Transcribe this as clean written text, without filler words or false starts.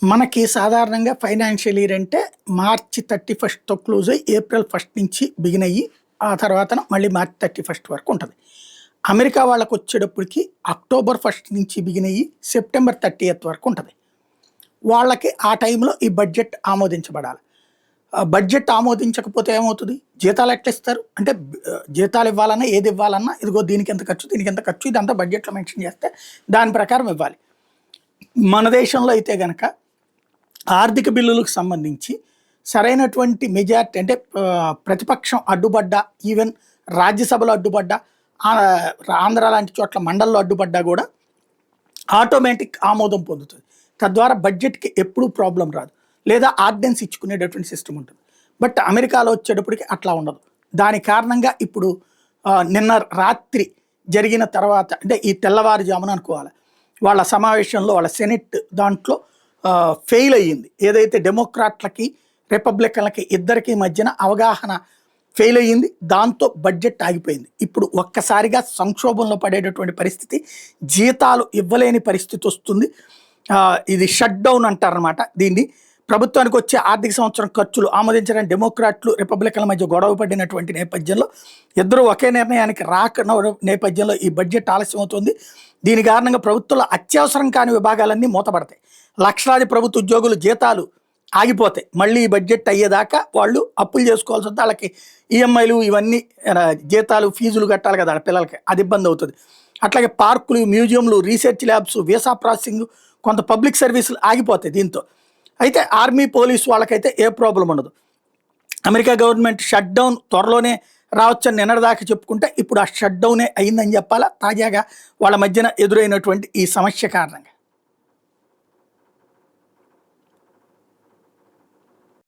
మనకి సాధారణంగా financial year అంటే మార్చి 31తో క్లోజ్ అయ్యి ఏప్రిల్ 1 నుంచి బిగిన్ అయ్యి ఆ తర్వాత మళ్ళీ మార్చి 31 వరకు ఉంటుంది. అమెరికా వాళ్ళకి వచ్చేటప్పటికి అక్టోబర్ 1 నుంచి బిగిన్ అయ్యి సెప్టెంబర్ 30th వరకు ఉంటుంది. వాళ్ళకి ఆ టైంలో ఈ బడ్జెట్ ఆమోదించబడాలి. బడ్జెట్ ఆమోదించకపోతే ఏమవుతుంది? జీతాలు ఎట్లా ఇస్తారు అంటే జీతాలు ఇవ్వాలన్నా ఏది ఇవ్వాలన్నా ఇదిగో దీనికి ఎంత ఖర్చు దీనికి ఎంత ఖర్చు ఇదంతా బడ్జెట్లో మెన్షన్ చేస్తే దాని ప్రకారం ఇవ్వాలి. మన దేశంలో అయితే గనక ఆర్థిక బిల్లులకు సంబంధించి సరైనటువంటి మెజారిటీ అంటే ప్రతిపక్షం అడ్డుపడ్డా, ఈవెన్ రాజ్యసభలో అడ్డుపడ్డా, ఆంధ్ర లాంటి చోట్ల మండల్లో అడ్డుపడ్డా కూడా ఆటోమేటిక్ ఆమోదం పొందుతుంది. తద్వారా బడ్జెట్కి ఎప్పుడూ ప్రాబ్లం రాదు, లేదా ఆర్డినెన్స్ ఇచ్చుకునేటటువంటి సిస్టమ్ ఉంటుంది. బట్ అమెరికాలో వచ్చేటప్పటికి అట్లా ఉండదు. దాని కారణంగా ఇప్పుడు నిన్న రాత్రి జరిగిన తర్వాత అంటే ఈ తెల్లవారుజామున అనుకోవాలి, వాళ్ళ సమావేశంలో వాళ్ళ సెనెట్ దాంట్లో ఫెయిల్ అయ్యింది. ఏదైతే డెమోక్రాట్లకి రిపబ్లికన్లకి ఇద్దరికి మధ్యన అవగాహన ఫెయిల్ అయ్యింది. దాంతో బడ్జెట్ ఆగిపోయింది. ఇప్పుడు ఒక్కసారిగా సంక్షోభంలో పడేటటువంటి పరిస్థితి, జీతాలు ఇవ్వలేని పరిస్థితి వస్తుంది. ఇది షట్ డౌన్ అంటారనమాట. దీన్ని ప్రభుత్వానికి వచ్చే ఆర్థిక సంవత్సరం ఖర్చులు ఆమోదించడానికి డెమోక్రాట్లు రిపబ్లికన్ల మధ్య గొడవ పడినటువంటి నేపథ్యంలో ఇద్దరు ఒకే నిర్ణయానికి రాకన నేపథ్యంలో ఈ బడ్జెట్ ఆలస్యం అవుతుంది. దీని కారణంగా ప్రభుత్వంలో అత్యవసరం కాని విభాగాలన్నీ మూతపడతాయి. లక్షలాది ప్రభుత్వ ఉద్యోగులు జీతాలు ఆగిపోతాయి. మళ్ళీ ఈ బడ్జెట్ అయ్యేదాకా వాళ్ళు అప్పులు చేసుకోవాల్సి వస్తుంది. వాళ్ళకి ఈఎంఐలు ఇవన్నీ జీతాలు ఫీజులు కట్టాలి కదా వాళ్ళ పిల్లలకి, అది ఇబ్బంది అవుతుంది. అట్లాగే పార్కులు, మ్యూజియంలు, రీసెర్చ్ ల్యాబ్స్, వీసా ప్రాసెసింగ్, కొంత పబ్లిక్ సర్వీసులు ఆగిపోతాయి దీంతో. అయితే ఆర్మీ, పోలీసు వాళ్ళకైతే ఏ ప్రాబ్లం ఉండదు. అమెరికా గవర్నమెంట్ షట్ డౌన్ త్వరలోనే రావచ్చని నిన్నటిదాకా చెప్పుకుంటే ఇప్పుడు ఆ షట్ డౌనే అయిందని చెప్పాలా తాజాగా వాళ్ళ మధ్యన ఎదురైనటువంటి ఈ సమస్య కారణంగా.